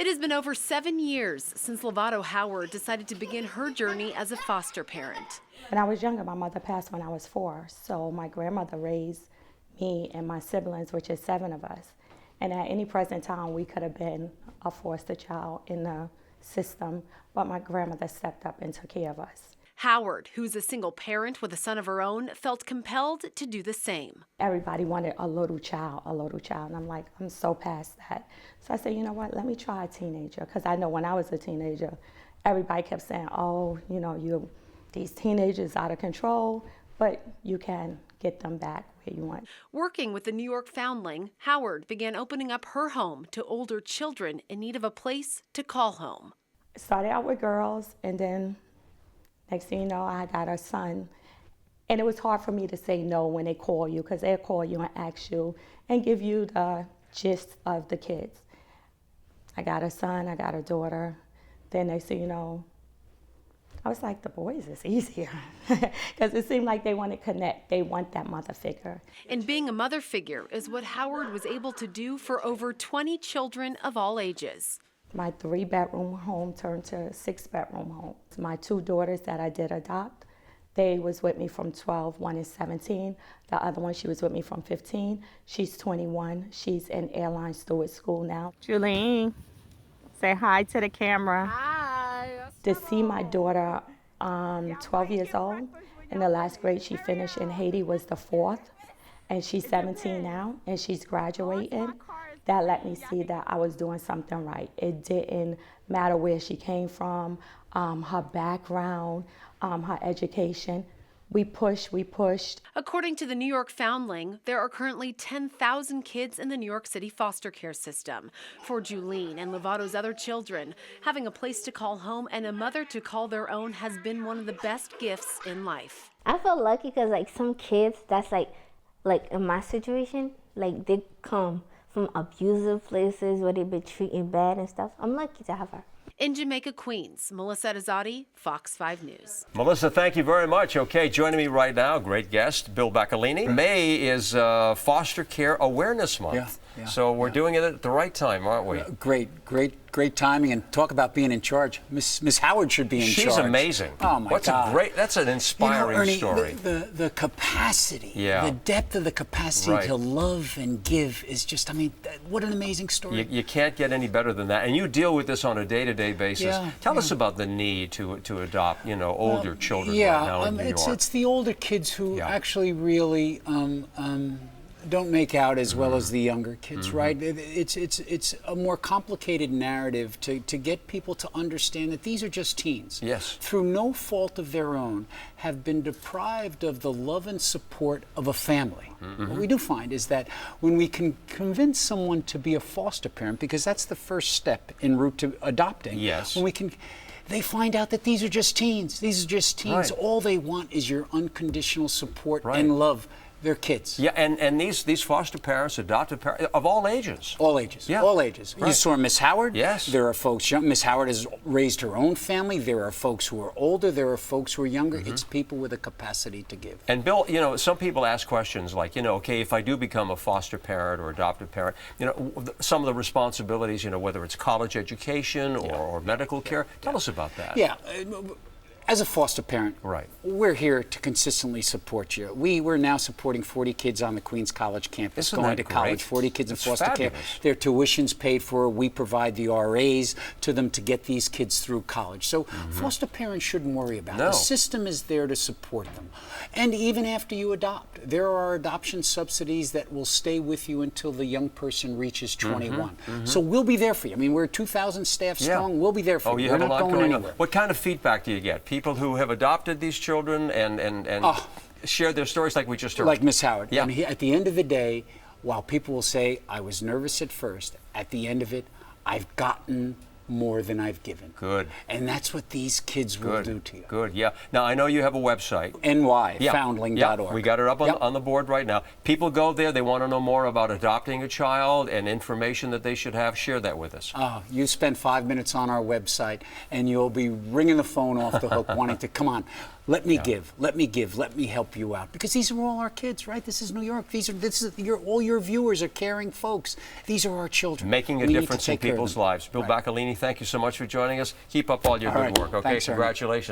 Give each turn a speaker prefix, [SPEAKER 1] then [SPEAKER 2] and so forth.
[SPEAKER 1] It has been over 7 years since Luvato Howard decided to begin her journey as a foster parent.
[SPEAKER 2] When I was younger, my mother passed when I was 4, so my grandmother raised me and my siblings, which is 7 of us. And at any present time, we could have been a foster child in the system, but my grandmother stepped up and took care of us.
[SPEAKER 1] Howard, who's a single parent with a son of her own, felt compelled to do the same.
[SPEAKER 2] Everybody wanted a little child, and I'm like, I'm so past that. So I said, you know what, let me try a teenager, because I know when I was a teenager, everybody kept saying, oh, you know, these teenagers out of control, but you can get them back where you want.
[SPEAKER 1] Working with the New York Foundling, Howard began opening up her home to older children in need of a place to call home.
[SPEAKER 2] It started out with girls, and then next thing you know, I got a son. And it was hard for me to say no when they call you, because they'll call you and ask you and give you the gist of the kids. I got a son, I got a daughter. Then next thing you know, I was like, the boys is easier, because it seemed like they want to connect. They want that mother figure.
[SPEAKER 1] And being a mother figure is what Howard was able to do for over 20 children of all ages.
[SPEAKER 2] My 3-bedroom home turned to a 6-bedroom home. My 2 daughters that I did adopt, they was with me from 12, one is 17. The other one, she was with me from 15. She's 21. She's in airline steward school now.
[SPEAKER 3] Juline, say hi to the camera.
[SPEAKER 4] Hi.
[SPEAKER 2] To see my daughter, 12 years old, in the last grade she finished in Haiti was the 4th, and she's 17 now, and she's graduating. That let me see that I was doing something right. It didn't matter where she came from, her background, her education. We pushed.
[SPEAKER 1] According to the New York Foundling, there are currently 10,000 kids in the New York City foster care system. For Juline and Luvato's other children, having a place to call home and a mother to call their own has been one of the best gifts in life.
[SPEAKER 4] I feel lucky because some kids that's like in my situation, they come from abusive places where they've been treated bad and stuff. I'm lucky to have her.
[SPEAKER 1] In Jamaica, Queens, Melissa Adizadi, Fox 5 News.
[SPEAKER 5] Melissa, thank you very much. Okay, joining me right now, great guest, Bill Bacalini. May is Foster Care Awareness Month.
[SPEAKER 6] Yeah,
[SPEAKER 5] so we're doing it at the right time, aren't we?
[SPEAKER 6] Great timing, and talk about being in charge. Miss Howard should be in charge.
[SPEAKER 5] She's amazing.
[SPEAKER 6] Oh my God!
[SPEAKER 5] That's an inspiring
[SPEAKER 6] Ernie,
[SPEAKER 5] story.
[SPEAKER 6] The capacity, the depth of the capacity to love and give is just, what an amazing story.
[SPEAKER 5] You can't get any better than that. And you deal with this on a day-to-day basis. Tell us about the need to adopt, older children right now in New York.
[SPEAKER 6] It's the older kids who actually really don't make out as well as the younger kids, right? It's a more complicated narrative to get people to understand that these are just teens.
[SPEAKER 5] Yes.
[SPEAKER 6] Through no fault of their own, have been deprived of the love and support of a family. What we do find is that when we can convince someone to be a foster parent, because that's the first step en route to adopting.
[SPEAKER 5] Yes.
[SPEAKER 6] When we can, they find out that these are just teens. These are just teens.
[SPEAKER 5] Right.
[SPEAKER 6] All they want is your unconditional support and love. They're kids.
[SPEAKER 5] Yeah, and these foster parents, adoptive parents, of all ages.
[SPEAKER 6] All ages.
[SPEAKER 5] Yeah.
[SPEAKER 6] All ages.
[SPEAKER 5] Right.
[SPEAKER 6] You saw Miss Howard.
[SPEAKER 5] Yes.
[SPEAKER 6] There are folks young. Miss Howard has raised her own family. There are folks who are older. There are folks who are younger. It's people with a capacity to give.
[SPEAKER 5] And Bill, some people ask questions like, okay, if I do become a foster parent or adoptive parent, some of the responsibilities, whether it's college education or medical care. Tell us about that.
[SPEAKER 6] Yeah. As a foster parent, we're here to consistently support you. We're now supporting 40 kids on the Queens College campus going to college, 40 kids in foster care. Their tuition's paid for. We provide the RAs to them to get these kids through college. So foster parents shouldn't worry about it. The system is there to support them. And even after you adopt, there are adoption subsidies that will stay with you until the young person reaches 21. So we'll be there for you. We're 2,000 staff strong. We'll be there for you.
[SPEAKER 5] We're
[SPEAKER 6] not going anywhere.
[SPEAKER 5] What kind of feedback do you get? People who have adopted these children and share their stories like we just heard.
[SPEAKER 6] Like Miss Howard.
[SPEAKER 5] Yeah.
[SPEAKER 6] At the end of the day, while people will say, I was nervous at first, at the end of it, I've gotten more than I've given.
[SPEAKER 5] Good.
[SPEAKER 6] And that's what these kids will do to you.
[SPEAKER 5] Good, yeah. Now, I know you have a website.
[SPEAKER 6] Foundling.org.
[SPEAKER 5] Yeah, we got it up on the board right now. People go there, they want to know more about adopting a child and information that they should have. Share that with us.
[SPEAKER 6] You spend 5 minutes on our website, and you'll be ringing the phone off the hook wanting to, come on, let me give, let me help you out. Because these are all our kids, right? This is New York. All your viewers are caring folks. These are our children.
[SPEAKER 5] Making a difference in people's lives. Bill Bacalini, thank you so much for joining us. Keep up all your good work, okay?
[SPEAKER 6] Thanks,
[SPEAKER 5] Congratulations.